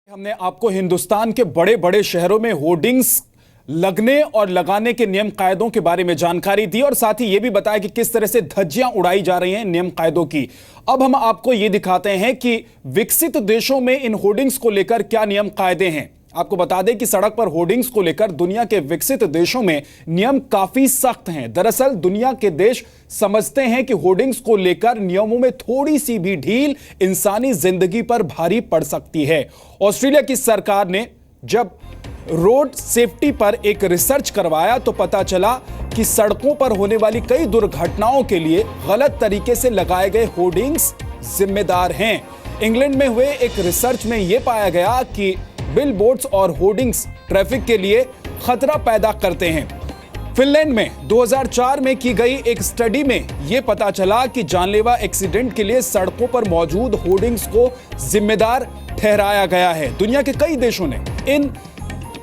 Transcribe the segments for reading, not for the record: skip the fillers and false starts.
हमने आपको हिंदुस्तान के बड़े बड़े शहरों में होर्डिंग्स लगने और लगाने के नियम कायदों के बारे में जानकारी दी और साथ ही यह भी बताया कि किस तरह से धज्जियां उड़ाई जा रही हैं नियम कायदों की। अब हम आपको यह दिखाते हैं कि विकसित देशों में इन होर्डिंग्स को लेकर क्या नियम कायदे हैं। आपको बता दें कि सड़क पर होर्डिंग्स को लेकर दुनिया के विकसित देशों में नियम काफी सख्त हैं। दरअसल दुनिया के देश समझते हैं कि होर्डिंग्स को लेकर नियमों में थोड़ी सी भी ढील इंसानी जिंदगी पर भारी पड़ सकती है। ऑस्ट्रेलिया की सरकार ने जब रोड सेफ्टी पर एक रिसर्च करवाया तो पता चला कि सड़कों पर होने वाली कई दुर्घटनाओं के लिए गलत तरीके से लगाए गए होर्डिंग्स जिम्मेदार हैं। इंग्लैंड में हुए एक रिसर्च में यह पाया गया कि बिलबोर्ड्स और होर्डिंग्स ट्रैफिक के लिए खतरा पैदा करते हैं। फिनलैंड में 2004 में की गई एक स्टडी में यह पता चला कि जानलेवा एक्सीडेंट के लिए सड़कों पर मौजूद होर्डिंग्स को जिम्मेदार ठहराया गया है। दुनिया के कई देशों ने इन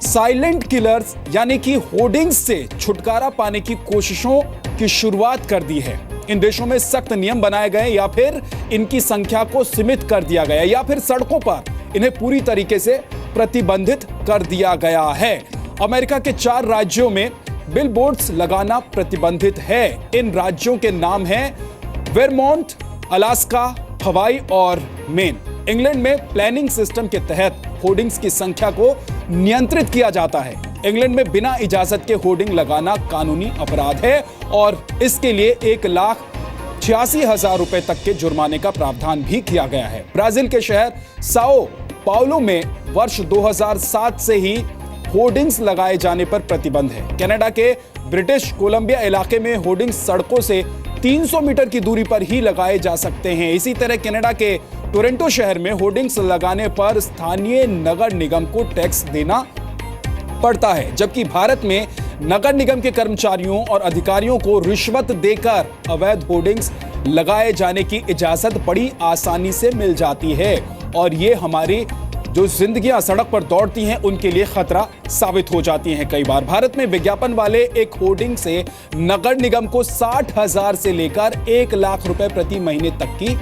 साइलेंट किलर्स यानी कि होर्डिंग्स से छुटकारा पाने की कोशिशों की शुरुआत कर दी है। इन देशों में सख्त नियम बनाए गए या फिर इनकी संख्या को सीमित कर दिया गया या फिर सड़कों पर इन्हें पूरी तरीके से प्रतिबंधित कर दिया गया है। अमेरिका के 4 राज्यों में बिलबोर्ड्स लगाना प्रतिबंधित है। इन राज्यों के नाम हैं वेरमोंट, अलास्का, हवाई और मेन। इंग्लैंड में प्लानिंग सिस्टम के तहत होर्डिंग्स की संख्या को नियंत्रित किया जाता है। इंग्लैंड में बिना इजाजत के होर्डिंग लगाना कानूनी अपराध है और इसके लिए 1,86,000 रुपए तक के जुर्माने का प्रावधान भी किया गया है। ब्राजील के शहर साओ पाउलो में वर्ष 2007 से ही होर्डिंग्स लगाए जाने पर प्रतिबंध है। कनाडा के ब्रिटिश कोलंबिया इलाके में होर्डिंग्स सड़कों से 300 मीटर की दूरी पर ही लगाए जा सकते हैं। इसी तरह कनाडा के टोरंटो शहर में होर्डिंग्स लगाने पर स्थानीय नगर निगम को टैक्स देना पड़ता है, जबकि भारत में नगर निगम के कर्मचारियों और अधिकारियों को रिश्वत देकर अवैध होर्डिंग्स लगाए जाने की इजाजत बड़ी आसानी से मिल जाती है और ये हमारी जो जिंदगियां सड़क पर दौड़ती हैं उनके लिए खतरा साबित हो जाती हैं। कई बार भारत में विज्ञापन वाले एक होर्डिंग से नगर निगम को 60,000 से लेकर 1 लाख रुपए प्रति महीने तक की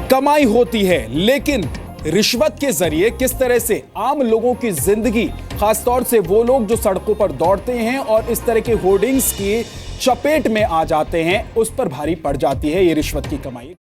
कमाई होती है। लेकिन रिश्वत के जरिए किस तरह से आम लोगों की जिंदगी, खासतौर से वो लोग जो सड़कों पर दौड़ते हैं और इस तरह के होर्डिंग्स की चपेट में आ जाते हैं, उस पर भारी पड़ जाती है ये रिश्वत की कमाई।